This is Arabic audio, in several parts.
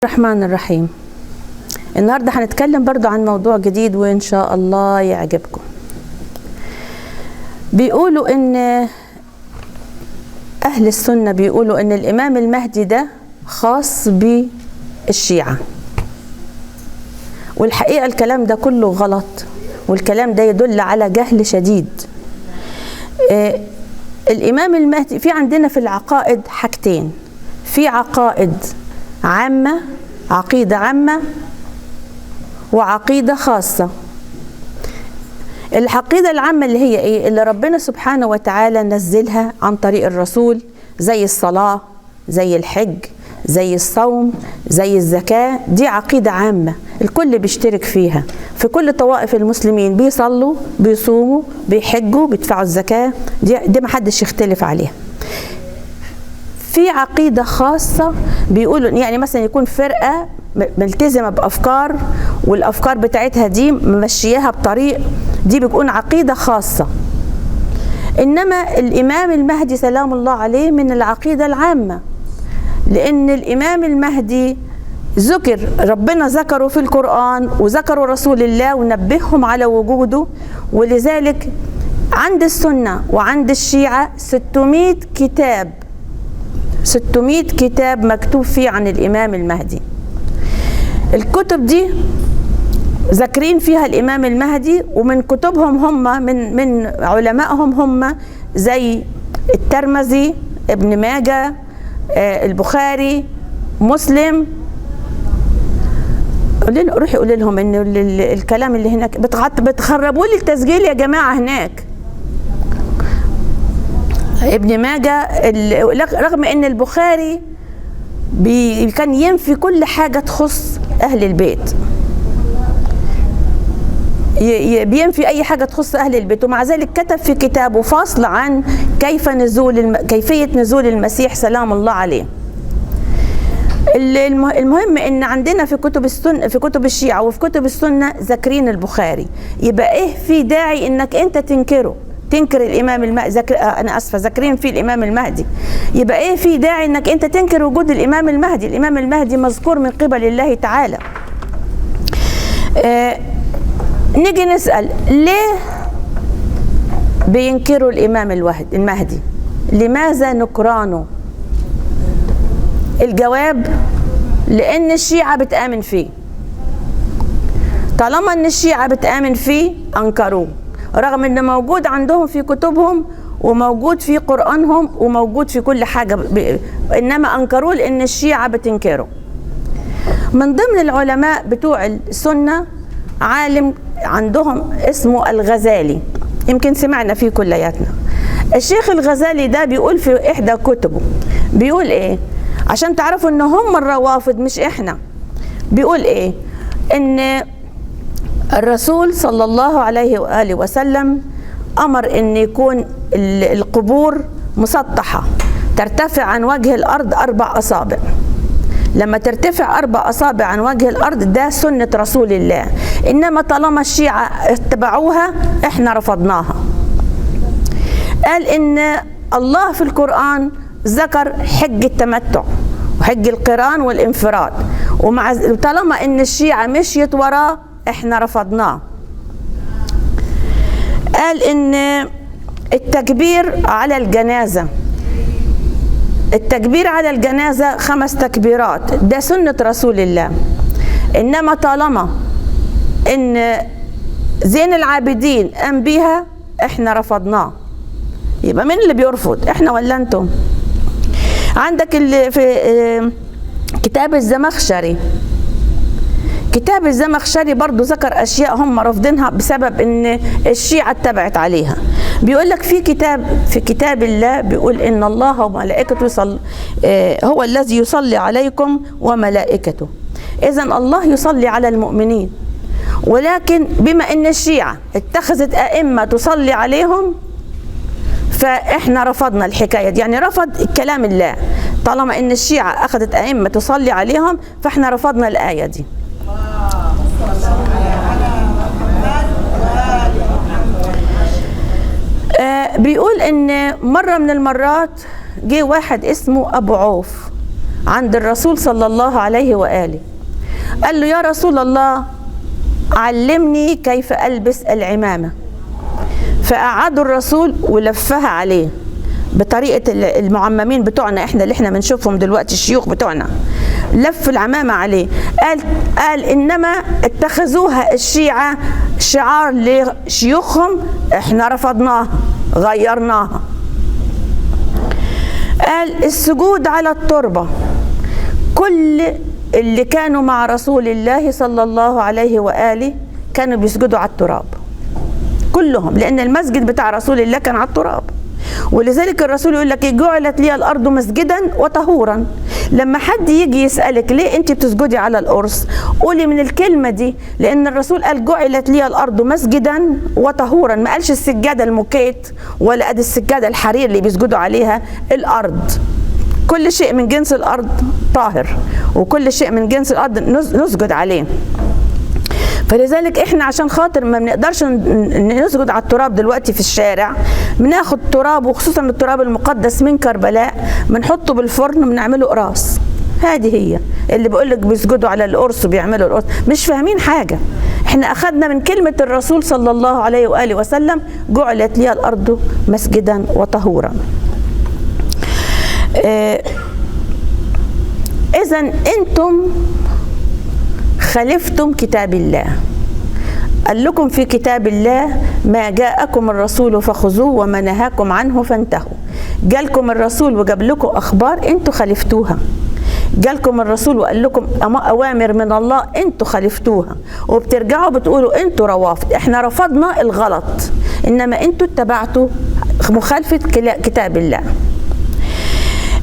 الرحمن الرحيم. النهاردة هنتكلم برضو عن موضوع جديد وإن شاء الله يعجبكم. بيقولوا إن أهل السنة بيقولوا إن الإمام المهدي ده خاص بالشيعة، والحقيقة الكلام ده كله غلط، والكلام ده يدل على جهل شديد. الإمام المهدي في عندنا في العقائد حاجتين، في عقائد عامة، عقيدة عامة وعقيدة خاصة. العقيدة العامة اللي هي ايه؟ اللي ربنا سبحانه وتعالى نزلها عن طريق الرسول، زي الصلاة، زي الحج، زي الصوم، زي الزكاة. دي عقيدة عامة الكل بيشترك فيها، في كل طوائف المسلمين بيصلوا، بيصوموا، بيحجوا، بيدفعوا الزكاة. دي محدش يختلف عليها. في عقيدة خاصة بيقولوا يعني مثلا يكون فرقة ملتزمة بأفكار، والأفكار بتاعتها دي ممشياها بطريق، دي بيكون عقيدة خاصة. إنما الإمام المهدي سلام الله عليه من العقيدة العامة، لأن الإمام المهدي ذكر، ربنا ذكره في القرآن وذكروا رسول الله ونبههم على وجوده. ولذلك عند السنة وعند الشيعة 600 كتاب، 600 كتاب مكتوب فيه عن الإمام المهدي. الكتب دي ذاكرين فيها الإمام المهدي، ومن كتبهم هم من علمائهم هم زي الترمذي، ابن ماجه، البخاري، مسلم. روحي قولي لهم ان الكلام اللي هناك بتخربوا لي التسجيل يا جماعة هناك. ابن ماجه، رغم ان البخاري كان ينفي كل حاجة تخص اهل البيت، بينفي اي حاجة تخص اهل البيت، ومع ذلك كتب في كتابه فصل عن كيفية نزول المسيح سلام الله عليه. المهم ان عندنا في كتب السنة، في كتب الشيعة وفي كتب السنة ذاكرين البخاري. يبقى ايه في داعي انك انت تنكر الامام المهدي؟ انا اسفه، ذاكرين في الامام المهدي. يبقى ايه في داعي انك انت تنكر وجود الامام المهدي؟ الامام المهدي مذكور من قبل الله تعالى. نيجي نسأل ليه بينكروا الامام المهدي؟ لماذا نكرانه؟ الجواب لان الشيعة بتآمن فيه. طالما ان الشيعة بتآمن فيه انكروه، رغم انه موجود عندهم في كتبهم وموجود في قرآنهم وموجود في كل حاجة، انما انكروه لان الشيعة بتنكره. من ضمن العلماء بتوع السنة عالم عندهم اسمه الغزالي، يمكن سمعنا فيه كلياتنا. الشيخ الغزالي ده بيقول في احدى كتبه، بيقول ايه عشان تعرفوا ان هم الروافض مش احنا؟ بيقول ايه؟ ان الرسول صلى الله عليه وآله وسلم أمر أن يكون القبور مسطحة، ترتفع عن وجه الأرض 4 أصابع. لما ترتفع 4 أصابع عن وجه الأرض ده سنة رسول الله، إنما طالما الشيعة اتبعوها إحنا رفضناها. قال إن الله في القرآن ذكر حج التمتع وحج القران والانفراد، طالما إن الشيعة مشيت وراه احنا رفضناه. قال ان التكبير على الجنازة، التكبير على الجنازة 5 تكبيرات، ده سنة رسول الله، انما طالما ان زين العابدين قام بيها احنا رفضناه. يبقى مين اللي بيرفض، احنا ولا انتم؟ عندك اللي في كتاب الزمخشري، كتاب الزمخشري برضو ذكر أشياء هم رافضينها بسبب إن الشيعة اتبعت عليها. بيقول لك في كتاب الله بيقول إن الله وملائكته هو الذي يصلي عليكم وملائكته. إذن الله يصلي على المؤمنين، ولكن بما إن الشيعة اتخذت أئمة تصلي عليهم فإحنا رفضنا الحكاية دي، يعني رفض كلام الله. طالما إن الشيعة أخذت أئمة تصلي عليهم فإحنا رفضنا الآية دي. بيقول ان مرة من المرات جه واحد اسمه ابو عوف، عند الرسول صلى الله عليه وآله. قال له يا رسول الله علمني كيف ألبس العمامة. فقعدوا الرسول ولفها عليه بطريقة المعممين بتوعنا احنا اللي احنا بنشوفهم دلوقتي، الشيوخ بتوعنا، لف العمامة عليه. قال إنما اتخذوها الشيعة شعار لشيوخهم، احنا رفضناها غيرناها. قال السجود على التربة، كل اللي كانوا مع رسول الله صلى الله عليه وآله كانوا بيسجدوا على التراب كلهم، لأن المسجد بتاع رسول الله كان على التراب. ولذلك الرسول يقول لك جعلت لي الأرض مسجدا وطهورا. لما حد يجي يسألك ليه أنت بتسجدي على القرص، قولي من الكلمة دي، لأن الرسول قال جعلت لي الأرض مسجدا وطهورا، ما قالش السجادة الموكيت ولا قد السجادة الحرير اللي بيسجدوا عليها. الأرض كل شيء من جنس الأرض طاهر، وكل شيء من جنس الأرض نسجد عليه. فلذلك احنا عشان خاطر ما بنقدرش نسجد على التراب دلوقتي في الشارع، بناخد تراب، وخصوصا التراب المقدس من كربلاء، بنحطه بالفرن وبنعمله قراص. هذه هي اللي بقول لك بيسجدوا على القرص وبيعملوا القرص، مش فاهمين حاجه. احنا اخذنا من كلمه الرسول صلى الله عليه واله وسلم جعلت لي الارض مسجدا وطهورا. اذا انتم خالفتم كتاب الله. قال لكم في كتاب الله ما جاءكم الرسول فخذوه وما نهاكم عنه فانتهوا. جالكم الرسول وجاب لكم اخبار انتوا خالفتوها. جالكم الرسول وقال لكم اوامر من الله انتوا خالفتوها، وبترجعوا بتقولوا انتوا روافض. احنا رفضنا الغلط، انما انتوا اتبعتوا مخالفه كتاب الله.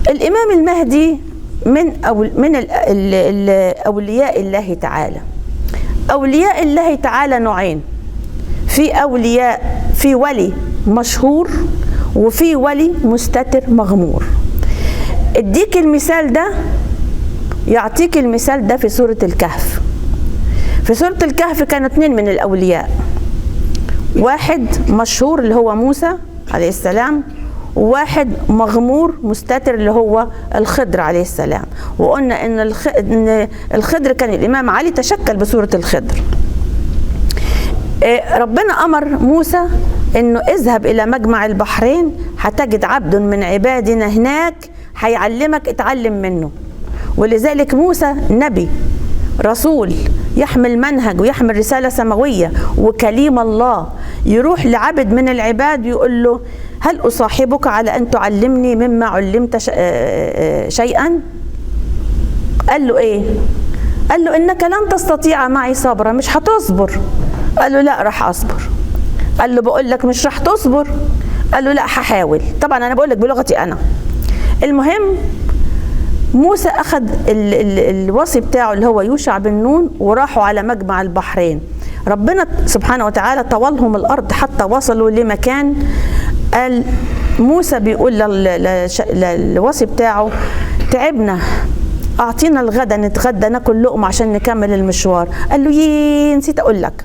الامام المهدي من أولياء الله تعالى. أولياء الله تعالى نوعين، في أولياء، في ولي مشهور وفي ولي مستتر مغمور. اديك المثال ده، يعطيك المثال ده في سورة الكهف. في سورة الكهف كانوا 2 من الأولياء، واحد مشهور اللي هو موسى عليه السلام، وواحد مغمور مستتر اللي هو الخضر عليه السلام. وقلنا ان الخضر كان الامام علي تشكل بصورة الخضر. ربنا امر موسى انه اذهب الى مجمع البحرين، هتجد عبد من عبادنا هناك هيعلمك، اتعلم منه. ولذلك موسى نبي رسول يحمل منهج ويحمل رسالة سماوية وكليم الله، يروح لعبد من العباد ويقول له هل أصاحبك على أن تعلمني مما علمت شيئا؟ قال له إيه؟ قال له إنك لن تستطيع معي صبرا، مش هتصبر. قال له لا راح أصبر. قال له بقول لك مش راح تصبر. قال له لا هحاول. طبعا أنا بقول لك بلغتي أنا. المهم موسى أخذ الوصي بتاعه اللي هو يوشع بن نون وراحوا على مجمع البحرين. ربنا سبحانه وتعالى طولهم الأرض حتى وصلوا لمكان. قال موسى بيقول للوصي بتاعه تعبنا، أعطينا الغدا نتغدى ناكل لقمة عشان نكمل المشوار. قال له نسيت أقول لك،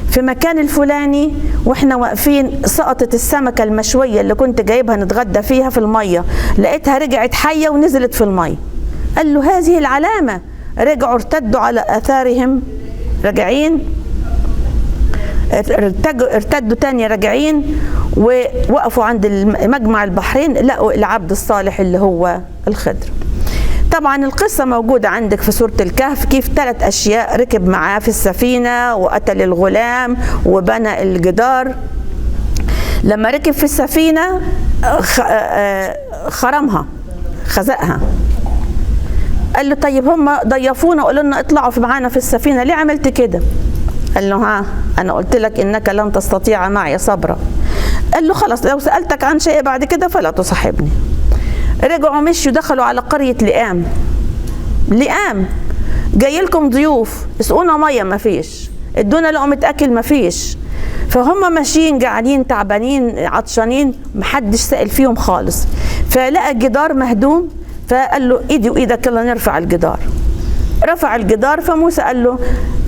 في مكان الفلاني واحنا واقفين سقطت السمكة المشوية اللي كنت جايبها نتغدى فيها في المية، لقيتها رجعت حية ونزلت في المية. قال له هذه العلامة. رجعوا ارتدوا على آثارهم راجعين، ارتدوا تاني راجعين، ووقفوا عند مجمع البحرين لقوا العبد الصالح اللي هو الخضر. طبعا القصة موجودة عندك في سورة الكهف، كيف 3 أشياء ركب معاه في السفينة وقتل الغلام وبنى الجدار. لما ركب في السفينة خرمها خزقها. قال له طيب هم ضيفونا وقالوا لنا اطلعوا معانا في السفينة، ليه عملت كده؟ قال له أنا قلت لك إنك لن تستطيع معي صبرا. قال له خلاص لو سألتك عن شيء بعد كده فلا تصاحبني. رجعوا مشوا دخلوا على قرية لئام. لئام جاي لكم ضيوف، اسقونا ميه، ما فيش. ادونا لقمة اكل، ما فيش. فهم ماشيين جعانين تعبانين عطشانين، محدش سأل فيهم خالص. فلقى الجدار مهدوم، فقال له ايدي وايدك يلا نرفع الجدار. رفع الجدار. فموسى قال له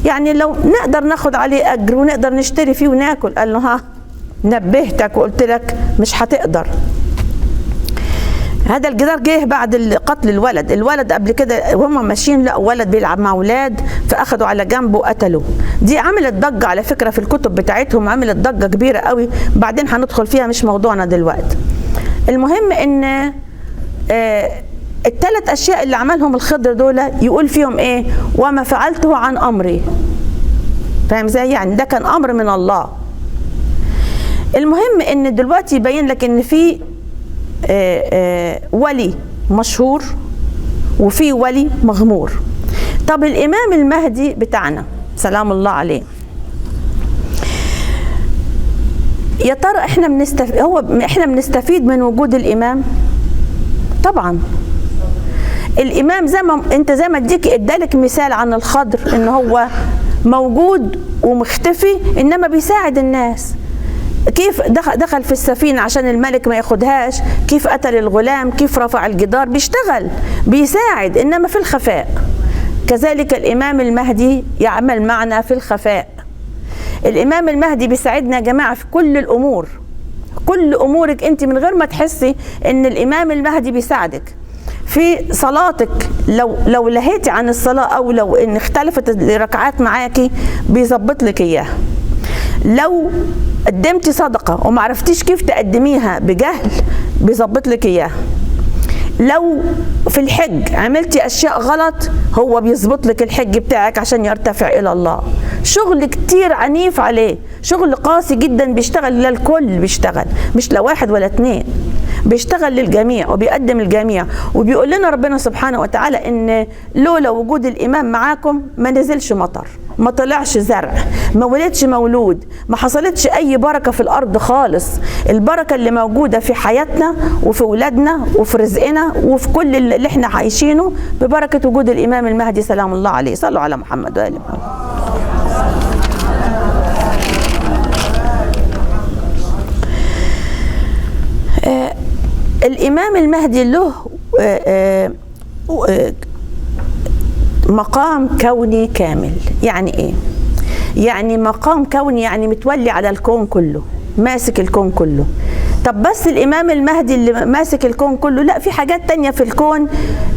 يعني لو نقدر ناخد عليه اجر ونقدر نشتري فيه وناكل. قال له نبهتك وقلت لك مش هتقدر. هذا الجدار جه بعد قتل الولد قبل كده وهم ماشيين لقوا ولد بيلعب مع اولاد فاخدوا على جنبه وقتلوه. دي عملت ضجه على فكره في الكتب بتاعتهم، عملت ضجه كبيره قوي، بعدين هندخل فيها مش موضوعنا دلوقتي. المهم ان الثلاث اشياء اللي عملهم الخضر دول يقول فيهم ايه؟ وما فعلته عن امري. فاهم ازاي؟ يعني ده كان امر من الله. المهم ان دلوقتي يبين لك ان في ولي مشهور وفي ولي مغمور. طب الامام المهدي بتاعنا سلام الله عليه، يا ترى احنا بنستفيد من وجود الامام؟ طبعا. الامام زي ما ادالك مثال عن الخضر ان هو موجود ومختفي انما بيساعد الناس. كيف دخل في السفينة عشان الملك ما ياخدهاش، كيف قتل الغلام، كيف رفع الجدار، بيشتغل بيساعد انما في الخفاء. كذلك الامام المهدي يعمل معنا في الخفاء. الامام المهدي بيساعدنا يا جماعة في كل الامور، كل امورك انت من غير ما تحسي ان الامام المهدي بيساعدك. في صلاتك لو لهيتي عن الصلاة او لو ان اختلفت الركعات معاكي بيظبط لك اياها. لو قدمتي صدقة وما عرفتيش كيف تقدميها بجهل بيظبط لك اياها. لو في الحج عملتي اشياء غلط هو بيظبط لك الحج بتاعك عشان يرتفع الى الله. شغل كتير عنيف عليه، شغل قاسي جدا، بيشتغل للكل، بيشتغل مش لواحد ولا اتنين، بيشتغل للجميع وبيقدم الجميع. وبيقول لنا ربنا سبحانه وتعالى ان لولا وجود الامام معاكم ما نزلش مطر، ما طلعش زرع، ما ولدش مولود، ما حصلتش اي بركة في الارض خالص. البركة اللي موجودة في حياتنا وفي ولادنا وفي رزقنا وفي كل اللي احنا عايشينه ببركة وجود الامام المهدي سلام الله عليه. صلوا على محمد وآل محمد. الامام المهدي له مقام كوني كامل. يعني ايه؟ يعني مقام كوني، يعني متولي على الكون كله، ماسك الكون كله. طب بس الامام المهدي اللي ماسك الكون كله؟ لا، في حاجات تانية في الكون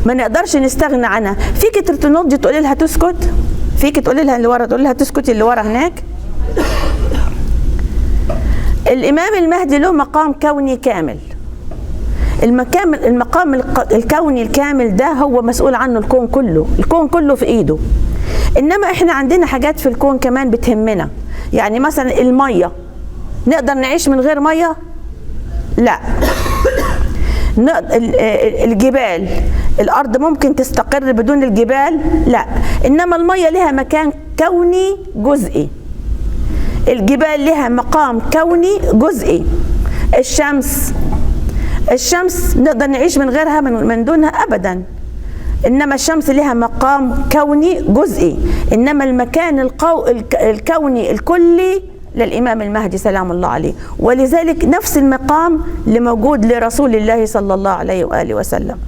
ما نقدرش نستغنى عنها. فيك ترتنضي تقولي لها تسكت، فيك تقولي لها اللي ورا تقولي لها تسكتي اللي ورا هناك. الامام المهدي له مقام كوني كامل. المقام الكوني الكامل ده هو مسؤول عنه الكون كله، الكون كله في ايده. انما احنا عندنا حاجات في الكون كمان بتهمنا. يعني مثلا المية، نقدر نعيش من غير مية؟ لا. الجبال، الارض ممكن تستقر بدون الجبال؟ لا. انما المية لها مكان كوني جزئي، الجبال لها مقام كوني جزئي. الشمس نقدر نعيش من غيرها من دونها ابدا، انما الشمس لها مقام كوني جزئي. انما المكان الكوني الكلي للامام المهدي سلام الله عليه. ولذلك نفس المقام اللي موجود لرسول الله صلى الله عليه واله وسلم.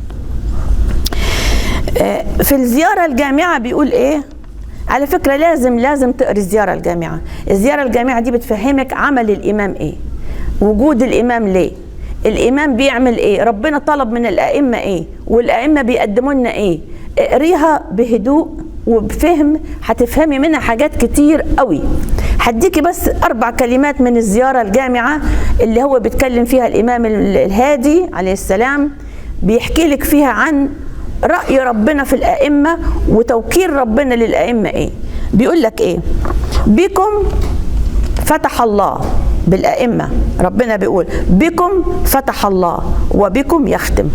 في الزياره الجامعه بيقول ايه؟ على فكره لازم تقري الزياره الجامعه. الزياره الجامعه دي بتفهمك عمل الامام ايه، وجود الامام ليه، الامام بيعمل ايه، ربنا طلب من الائمه ايه، والائمه بيقدموا لنا ايه. اقريها بهدوء وبفهم، هتفهمي منها حاجات كتير قوي. هديكي بس 4 كلمات من الزياره الجامعه اللي هو بيتكلم فيها الامام الهادي عليه السلام، بيحكي لك فيها عن راي ربنا في الائمه وتوكيل ربنا للائمه ايه. بيقول لك ايه؟ بكم فتح الله، بالائمه ربنا بيقول بكم فتح الله وبكم يختم.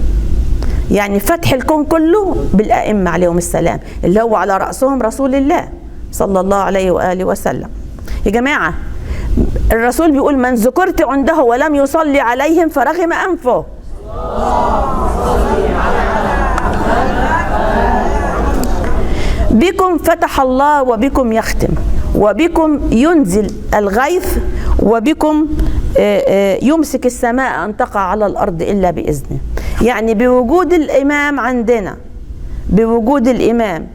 يعني فتح الكون كله بالائمه عليهم السلام، اللي هو على راسهم رسول الله صلى الله عليه واله وسلم. يا جماعه الرسول بيقول من ذكرت عنده ولم يصلي عليهم فرغم انفه. بكم فتح الله وبكم يختم وبكم ينزل الغيث وبكم يمسك السماء أن تقع على الأرض إلا بإذنه. يعني بوجود الإمام عندنا، بوجود الإمام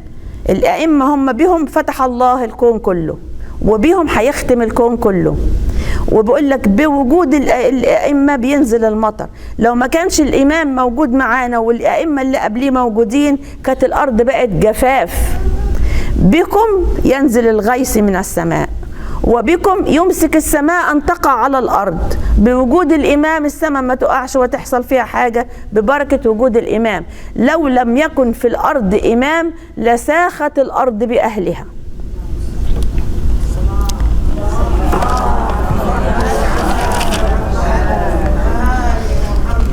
الأئمة هم بهم فتح الله الكون كله وبهم هيختم الكون كله. وبقول لك بوجود الأئمة بينزل المطر. لو ما كانش الإمام موجود معانا والأئمة اللي قبليه موجودين كانت الأرض بقت جفاف. بكم ينزل الغيث من السماء وبكم يمسك السماء أن تقع على الأرض. بوجود الإمام السماء ما تقعش وتحصل فيها حاجة ببركة وجود الإمام. لو لم يكن في الأرض إمام لساخت الأرض بأهلها.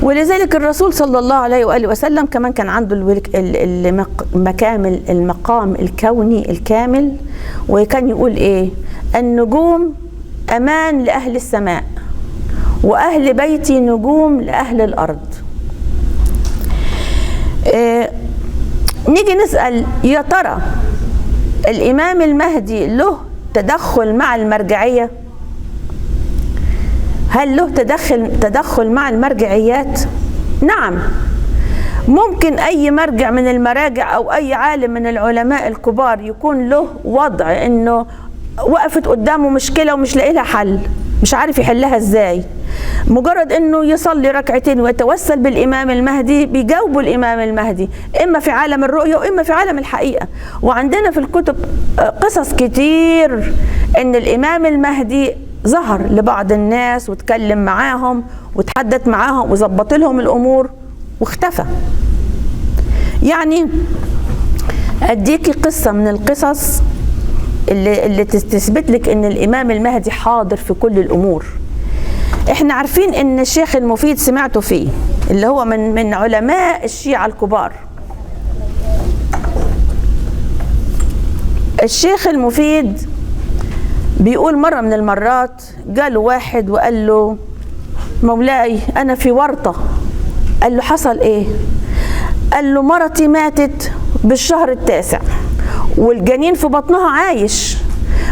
ولذلك الرسول صلى الله عليه وآله وسلم كمان كان عنده المقام الكوني الكامل، وكان يقول ايه؟ النجوم امان لاهل السماء واهل بيتي نجوم لاهل الارض. نيجي نسأل يا ترى الامام المهدي له تدخل مع المرجعية؟ هل له تدخل مع المرجعيات؟ نعم، ممكن أي مرجع من المراجع أو أي عالم من العلماء الكبار يكون له وضع إنه وقفت قدامه مشكلة ومش لاقي لها حل، مش عارف يحلها إزاي. مجرد إنه يصلي ركعتين ويتوسل بالإمام المهدي بيجاوبوا الإمام المهدي، إما في عالم الرؤية وإما في عالم الحقيقة. وعندنا في الكتب قصص كتير إن الإمام المهدي ظهر لبعض الناس وتكلم معاهم وتحدث معاهم وظبط لهم الأمور واختفى. يعني أديكي قصة من القصص اللي تثبت لك إن الإمام المهدي حاضر في كل الأمور. إحنا عارفين إن الشيخ المفيد سمعته فيه، اللي هو من علماء الشيعة الكبار. الشيخ المفيد بيقول مرة من المرات جاله واحد وقال له مولاي أنا في ورطة. قال له حصل إيه؟ قال له مرتي ماتت بالشهر التاسع والجنين في بطنها عايش،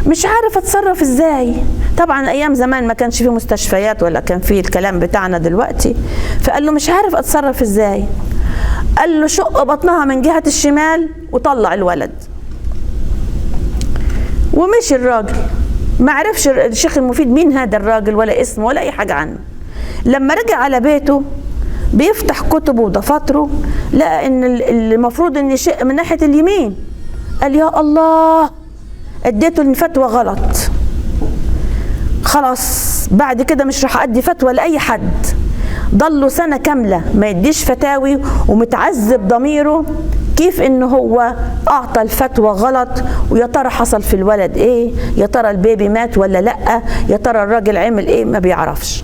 مش عارف اتصرف ازاي. طبعا ايام زمان ما كانش فيه مستشفيات ولا كان فيه الكلام بتاعنا دلوقتي. فقال له مش عارف اتصرف ازاي. قال له شق بطنها من جهة الشمال وطلع الولد. ومشي الراجل، ما عرفش الشيخ المفيد مين هذا الراجل ولا اسمه ولا اي حاجة عنه. لما رجع على بيته بيفتح كتبه ودفاتره لقى ان المفروض ان يشق من ناحية اليمين. قال يا الله، اديته الفتوى غلط، خلاص بعد كده مش راح ادي فتوى لاي حد. ضلوا سنة كاملة ما يديش فتاوي ومتعذب ضميره كيف انه هو اعطى الفتوى غلط، ويا ترى حصل في الولد ايه، يا ترى البيبي مات ولا لا، يا ترى الراجل عمل ايه، ما بيعرفش.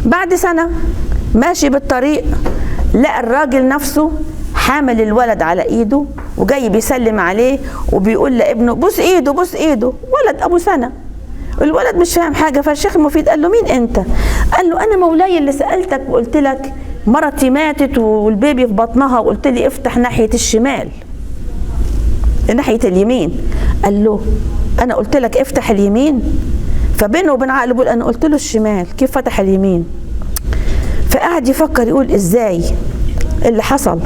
بعد سنة ماشي بالطريق لقى الراجل نفسه حامل الولد على ايده وجاي بيسلم عليه وبيقول لابنه بوس ايده بوس ايده. ولد ابو سنة، الولد مش فاهم حاجة. فالشيخ المفيد قال له مين انت؟ قال له انا مولاي اللي سألتك وقلت لك مرتي ماتت والبيبي في بطنها وقلت لي افتح ناحية الشمال ناحية اليمين. قال له انا قلت لك افتح اليمين؟ فبينه وبين عقله بيقول انا قلت له الشمال، كيف فتح اليمين؟ فقعد يفكر يقول ازاي اللي حصل.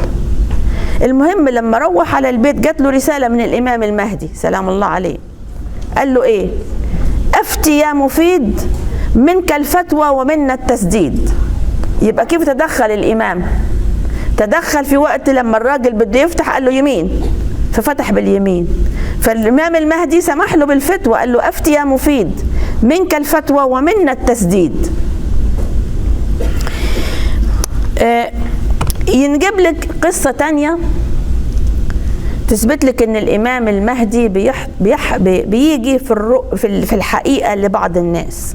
المهم لما روح على البيت جات له رسالة من الإمام المهدي سلام الله عليه. قال له ايه؟ افتي يا مفيد، منك الفتوى ومنا التسديد. يبقى كيف تدخل الإمام؟ تدخل في وقت لما الراجل بده يفتح قال له يمين ففتح باليمين. فالإمام المهدي سمح له بالفتوى، قال له افتي يا مفيد، منك الفتوى ومنا التسديد. ينجيب لك قصة تانية تثبت لك ان الامام المهدي بيجي في الحقيقة لبعض الناس.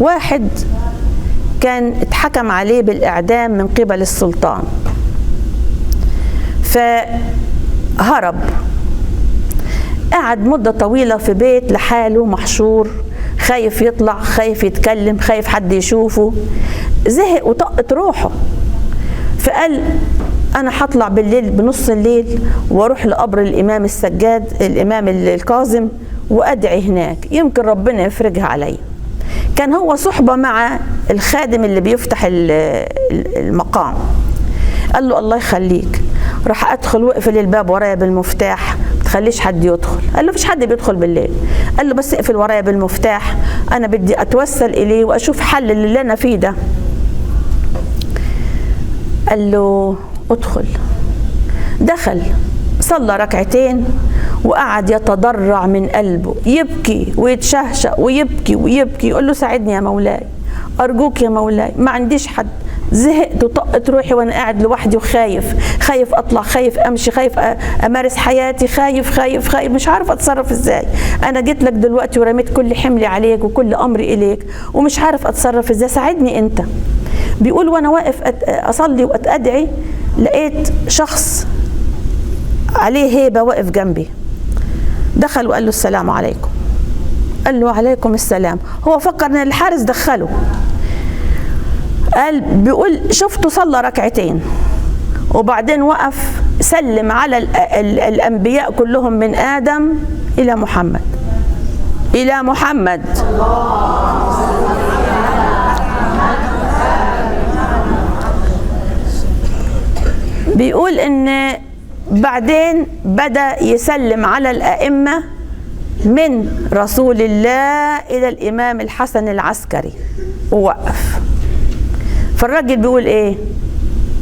واحد كان اتحكم عليه بالاعدام من قبل السلطان فهرب، قعد مدة طويلة في بيت لحاله محشور، خايف يطلع، خايف يتكلم، خايف حد يشوفه، زهق وطقت روحه. فقال انا هطلع بالليل بنص الليل واروح لقبر الامام السجاد الامام الكاظم وادعي هناك يمكن ربنا يفرجها علي. كان هو صحبة مع الخادم اللي بيفتح المقام. قال له الله يخليك. راح ادخل وقفل الباب ورايا بالمفتاح، تخليش حد يدخل. قال له مفيش حد بيدخل بالليل. قال له بس اقفل ورايا بالمفتاح، انا بدي اتوسل اليه واشوف حل اللي انا فيه ده. قال له ادخل. دخل صلى ركعتين وقعد يتضرع من قلبه، يبكي ويتشهشأ ويبكي ويبكي، يقول له ساعدني يا مولاي، أرجوك يا مولاي، ما عنديش حد، زهقت وطقت روحي وأنا قاعد لوحدي وخايف، خايف أطلع، خايف أمشي، خايف أمارس حياتي، خايف مش عارف أتصرف إزاي. أنا جيت لك دلوقتي ورميت كل حملي عليك وكل أمري إليك ومش عارف أتصرف إزاي، ساعدني أنت. بيقول وأنا واقف أصلي وأتأدعي لقيت شخص عليه هيبة واقف جنبي. دخل وقال له السلام عليكم. قال له عليكم السلام. هو فكر ان الحارس دخله. قال بيقول شفته صلى ركعتين وبعدين وقف سلم على الأنبياء كلهم من آدم إلى محمد. إلى محمد. بيقول ان بعدين بدأ يسلم على الأئمة من رسول الله إلى الإمام الحسن العسكري ووقف. فالراجل بيقول إيه؟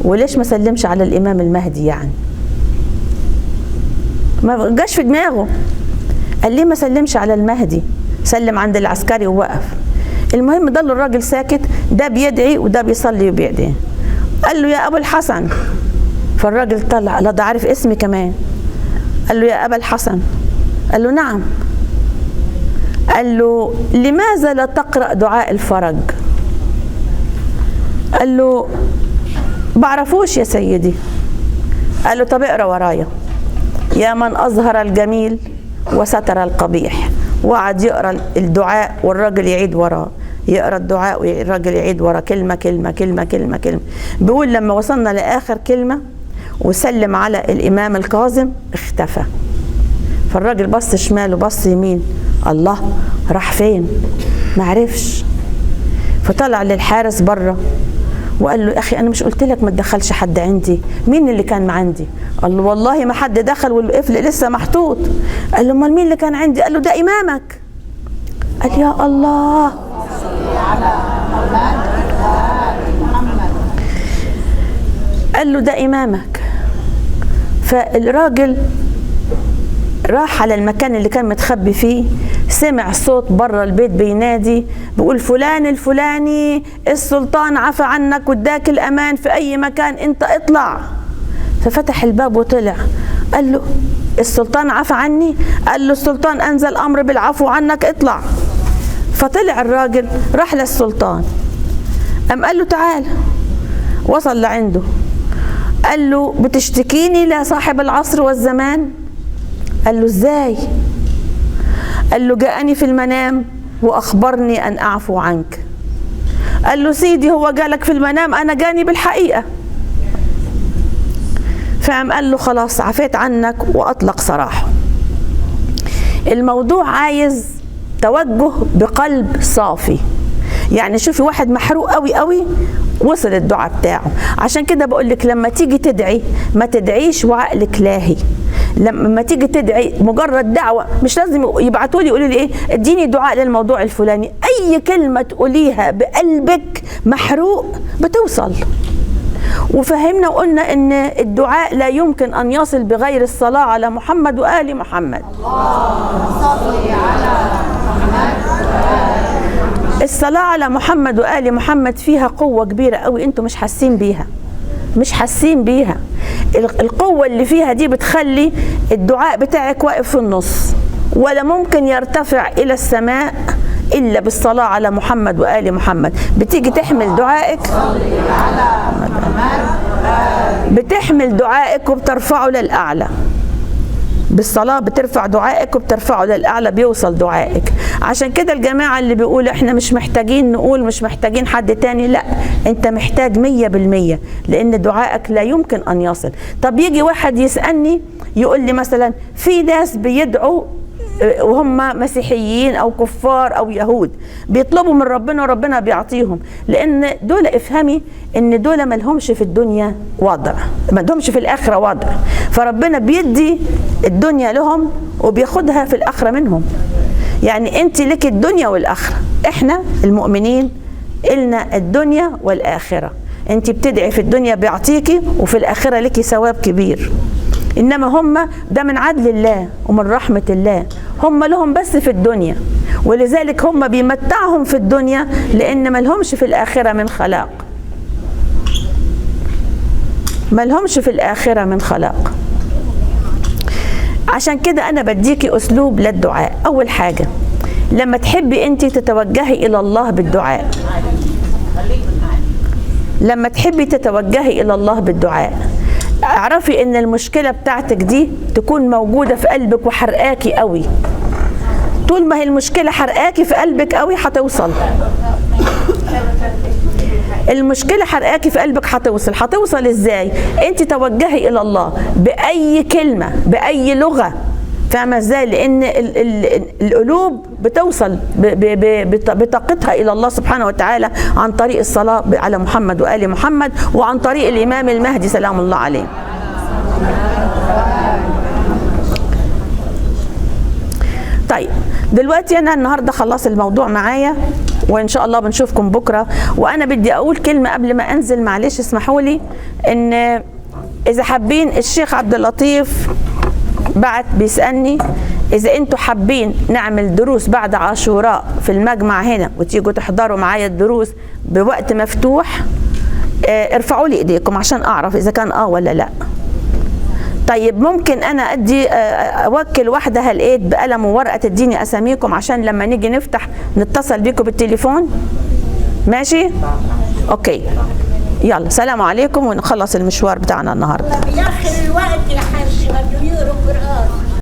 وليش ما سلمش على الإمام المهدي يعني؟ ما جاش في دماغه. قال ليه ما سلمش على المهدي؟ سلم عند العسكري ووقف. المهم ضل الراجل ساكت، ده بيدعي وده بيصلي وبيدعي. قال له يا أبو الحسن. فالراجل طلع، لا ده عارف اسمي كمان. قال له يا أبا الحسن. قال له نعم. قال له لماذا لا تقرأ دعاء الفرج؟ قال له بعرفوش يا سيدي. قال له طب اقرأ ورايا. يا من أظهر الجميل وستر القبيح. وقعد يقرأ الدعاء والراجل يعيد وراه، يقرأ الدعاء والراجل يعيد وراه كلمة كلمة كلمة كلمة كلمة. بيقول لما وصلنا لآخر كلمة وسلم على الإمام الكاظم اختفى. فالراجل بص شمال وبص يمين، الله راح فين؟ ما عرفش. فطلع للحارس بره وقال له أخي أنا مش قلت لك ما تدخلش حد عندي؟ مين اللي كان عندي؟ قال له والله ما حد دخل والقفل لسه محطوط. قال له امال مين اللي كان عندي؟ قال له ده إمامك. قال يا الله. قال له ده إمامك. فالراجل راح على المكان اللي كان متخبي فيه، سمع صوت بره البيت بينادي بيقول فلان الفلاني السلطان عفى عنك واداك الأمان في أي مكان، انت اطلع. ففتح الباب وطلع. قال له السلطان عفى عني؟ قال له السلطان أنزل أمر بالعفو عنك، اطلع. فطلع الراجل راح للسلطان، قام قال له تعال. وصل لعنده قال له بتشتكيني لصاحب العصر والزمان؟ قال له ازاي؟ قال له جاءني في المنام وأخبرني أن أعفو عنك. قال له سيدي هو جالك في المنام، أنا جاني بالحقيقة. فقام قال له خلاص عفيت عنك وأطلق سراحه. الموضوع عايز توجه بقلب صافي. يعني شوفي واحد محروق قوي قوي وصل الدعاء بتاعه. عشان كده بقول لك لما تيجي تدعي ما تدعيش وعقلك لاهي. لما تيجي تدعي مجرد دعوة، مش لازم يبعتوا لي يقولوا لي ايه اديني دعاء للموضوع الفلاني، اي كلمة تقوليها بقلبك محروق بتوصل. وفهمنا وقلنا ان الدعاء لا يمكن ان يصل بغير الصلاة على محمد وآل محمد. اللهم صل على محمد. الصلاة على محمد وآل محمد فيها قوة كبيرة قوي انتوا مش حاسين بيها، مش حاسين بيها. القوة اللي فيها دي بتخلي الدعاء بتاعك واقف في النص، ولا ممكن يرتفع إلى السماء إلا بالصلاة على محمد وآل محمد. بتيجي تحمل دعائك، بتحمل دعائك وبترفعه للأعلى. بالصلاة بترفع دعائك وبترفعه للأعلى، بيوصل دعائك. عشان كده الجماعة اللي بيقولوا احنا مش محتاجين نقول، مش محتاجين حد تاني، لا انت محتاج 100%، لأن دعائك لا يمكن أن يصل. طب يجي واحد يسألني يقول لي مثلا في ناس بيدعوا وهم مسيحيين أو كفار أو يهود بيطلبوا من ربنا وربنا بيعطيهم، لأن دول افهمي إن دول ما لهمش في الدنيا وضع، ما لهمش في الآخرة وضع، فربنا بيدي الدنيا لهم وبياخدها في الآخرة منهم. يعني انت لك الدنيا والآخرة، احنا المؤمنين إلنا الدنيا والآخرة. انت بتدعي في الدنيا بيعطيكي، وفي الآخرة لك ثواب كبير. إنما هم ده من عدل الله ومن رحمة الله، هم لهم بس في الدنيا، ولذلك هم بيمتعهم في الدنيا لأن ما لهمش في الآخرة من خلاق، ما لهمش في الآخرة من خلاق. عشان كده أنا بديكي أسلوب للدعاء. أول حاجة لما تحبي أنت تتوجهي إلى الله بالدعاء، لما تحبي تتوجهي إلى الله بالدعاء، اعرفي ان المشكلة بتاعتك دي تكون موجودة في قلبك وحرقاكي قوي. طول ما هي المشكلة حرقاكي في قلبك قوي هتوصل. المشكلة حرقاكي في قلبك هتوصل ازاي؟ انت توجهي الى الله بأي كلمة بأي لغة، فاهمة ازاي؟ لان القلوب بتوصل بطاقتها الى الله سبحانه وتعالى عن طريق الصلاة على محمد وآل محمد، وعن طريق الامام المهدي سلام الله عليه. طيب دلوقتي انا النهارده خلص الموضوع معايا، وان شاء الله بنشوفكم بكره. وانا بدي اقول كلمه قبل ما انزل، معلش اسمحوا لي، ان اذا حابين، الشيخ عبد اللطيف بعت بيسألني إذا أنتوا حابين نعمل دروس بعد عاشوراء في المجمع هنا وتيجوا تحضروا معايا الدروس بوقت مفتوح، ارفعوا لي إيديكم عشان أعرف إذا كان ولا لا. طيب ممكن أنا أدي أوكل واحدة هالإيد بقلم وورقة تديني أساميكم عشان لما نيجي نفتح نتصل بيكم بالتليفون؟ ماشي؟ أوكي، يلا سلام عليكم ونخلص المشوار بتاعنا النهارده. في آخر الوقت يا حاج بده يقروا قرآن.